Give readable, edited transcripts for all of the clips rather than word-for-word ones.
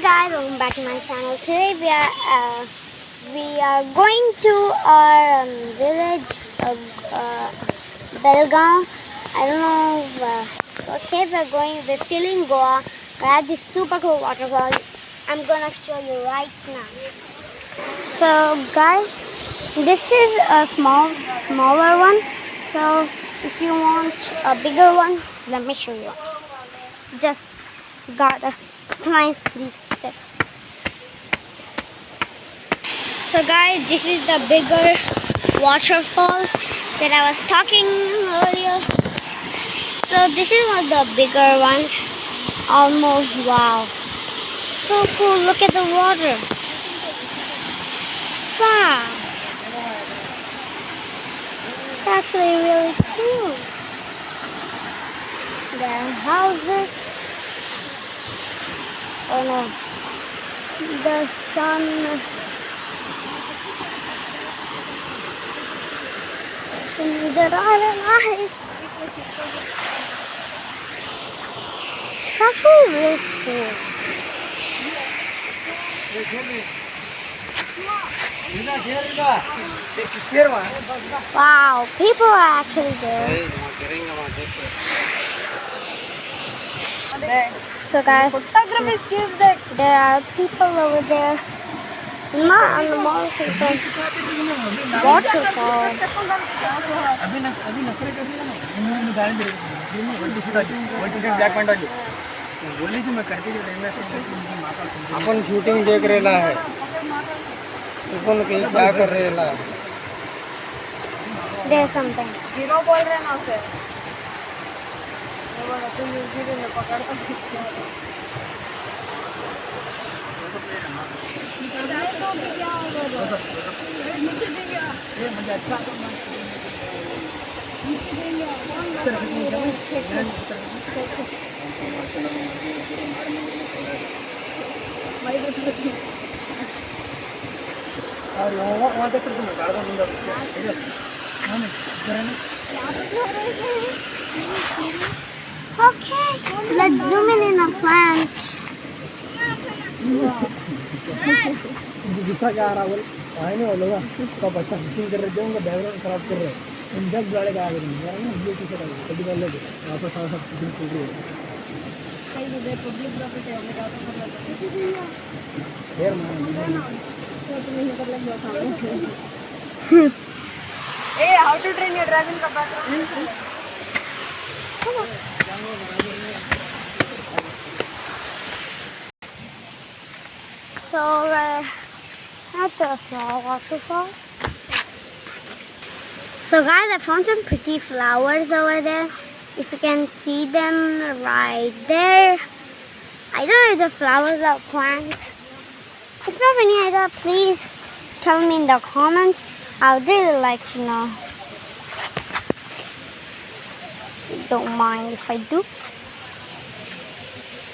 guys, welcome back to my channel. Today we are going to our village of Belgaum. I don't know. Okay, we're still in Goa. We're at this super cool waterfall. I'm gonna show you right now. So guys, this is a smaller one. So if you want a bigger one, let me show you. Just gotta climb these steps. So guys, this is the bigger waterfall that I was talking earlier. So this is one of the bigger ones. Almost, wow. So cool, look at the water. Wow. It's actually really cool. There are houses. Oh no. The sun. It's actually really cool. Wow, people are actually there. So guys, there are people over there. Not on the motorcycle. Waterfall. Upon shooting देख रहेला है अपन कहीं क्या कर रहेला There's something. Zero बोल रहे ना उसे Okay, let's zoom in a plant. दूसरा क्या अरावल आए नहीं वाला का बच्चा शूटिंग कर रहे थे उनका बैकग्राउंड खराब कर रहे हैं इन जग गाड़े का आ गए यार ना ये किसे कर कभी कर ले वापस सारा सब शूटिंग कर रहे हैं कई जगह पब्लिक प्रॉपर्टी है मैं जाता हूं फिर मैं तो तुम्हें कर लेंगे सामने a how to train your driving का background So, at the small waterfall. So guys, I found some pretty flowers over there. If you can see them right there. I don't know if the flowers are plants. If you have any idea, please tell me in the comments. I would really like to know. Don't mind if I do.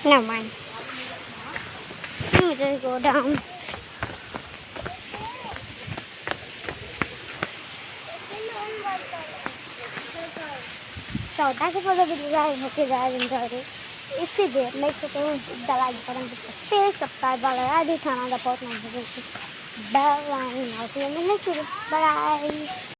Never mind. Let me just go down. So that's it for the video guys. Hope you guys enjoyed it. If you did, make sure to hit the like button, hit the share, subscribe button, and turn on the post notification bell, and I'll see you in the next video. Bye.